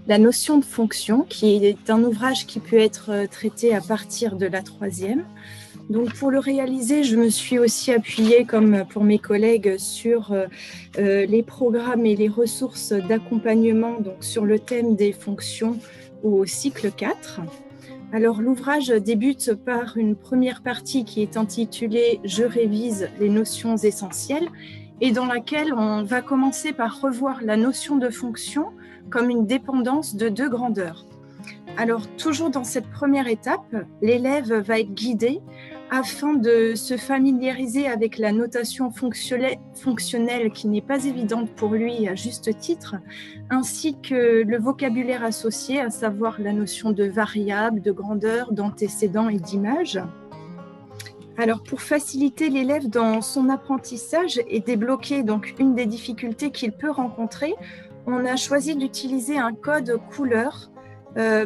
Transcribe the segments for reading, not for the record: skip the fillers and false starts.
la notion de fonction, qui est un ouvrage qui peut être traité à partir de la troisième. Donc pour le réaliser, je me suis aussi appuyée, comme pour mes collègues, sur les programmes et les ressources d'accompagnement donc sur le thème des fonctions au cycle 4. Alors l'ouvrage débute par une première partie qui est intitulée « Je révise les notions essentielles » et dans laquelle on va commencer par revoir la notion de fonction comme une dépendance de deux grandeurs. Alors toujours dans cette première étape, l'élève va être guidé afin de se familiariser avec la notation fonctionnelle qui n'est pas évidente pour lui à juste titre, ainsi que le vocabulaire associé, à savoir la notion de variable, de grandeur, d'antécédent et d'image. Alors pour faciliter l'élève dans son apprentissage et débloquer donc une des difficultés qu'il peut rencontrer, on a choisi d'utiliser un code couleur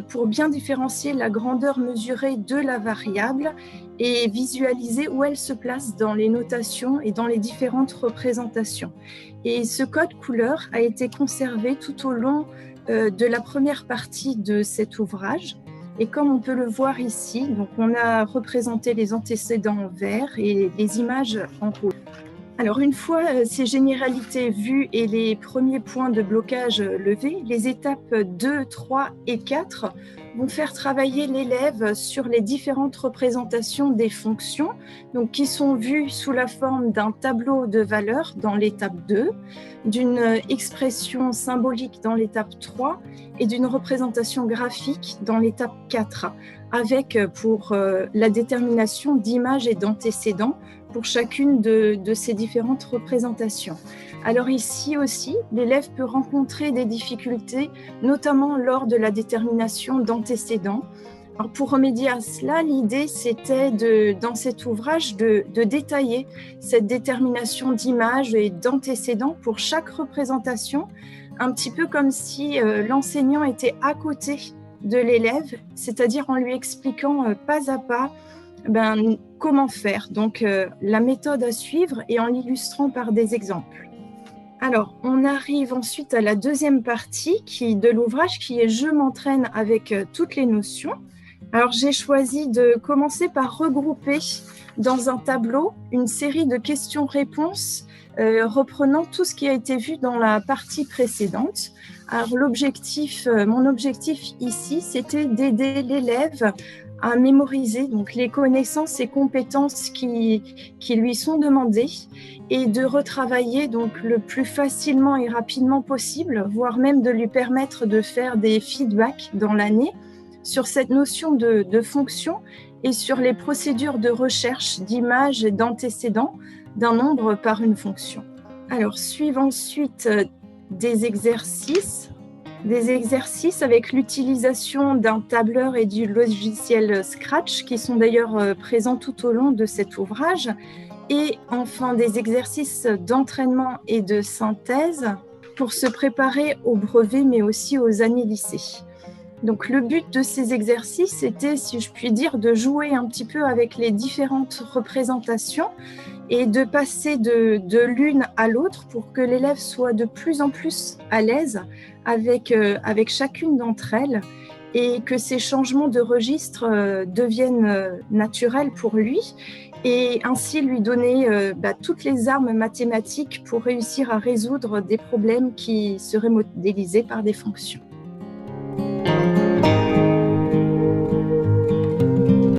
pour bien différencier la grandeur mesurée de la variable et visualiser où elle se place dans les notations et dans les différentes représentations. Et ce code couleur a été conservé tout au long de la première partie de cet ouvrage. Et comme on peut le voir ici, donc on a représenté les antécédents en vert et les images en rouge. Alors une fois ces généralités vues et les premiers points de blocage levés, les étapes 2, 3 et 4 vont faire travailler l'élève sur les différentes représentations des fonctions, donc qui sont vues sous la forme d'un tableau de valeurs dans l'étape 2, d'une expression symbolique dans l'étape 3 et d'une représentation graphique dans l'étape 4, avec pour la détermination d'images et d'antécédents pour chacune de ces différentes représentations. Alors ici aussi, l'élève peut rencontrer des difficultés, notamment lors de la détermination d'antécédents. Alors pour remédier à cela, l'idée c'était dans cet ouvrage de détailler cette détermination d'images et d'antécédents pour chaque représentation, un petit peu comme si l'enseignant était à côté de l'élève, c'est-à-dire en lui expliquant pas à pas comment faire, donc la méthode à suivre et en l'illustrant par des exemples. Alors, on arrive ensuite à la deuxième partie de l'ouvrage qui est « Je m'entraîne avec toutes les notions ». Alors, j'ai choisi de commencer par regrouper dans un tableau une série de questions-réponses reprenant tout ce qui a été vu dans la partie précédente. Alors, mon objectif ici, c'était d'aider l'élève à mémoriser donc les connaissances et compétences qui lui sont demandées et de retravailler donc le plus facilement et rapidement possible, voire même de lui permettre de faire des feedbacks dans l'année sur cette notion de fonction et sur les procédures de recherche d'images et d'antécédents d'un nombre par une fonction. Alors, suivent ensuite des exercices avec l'utilisation d'un tableur et du logiciel Scratch, qui sont d'ailleurs présents tout au long de cet ouvrage, et enfin des exercices d'entraînement et de synthèse pour se préparer au brevet, mais aussi aux années lycée. Donc le but de ces exercices était, si je puis dire, de jouer un petit peu avec les différentes représentations et de passer de l'une à l'autre pour que l'élève soit de plus en plus à l'aise avec chacune d'entre elles et que ces changements de registre deviennent naturels pour lui et ainsi lui donner toutes les armes mathématiques pour réussir à résoudre des problèmes qui seraient modélisés par des fonctions.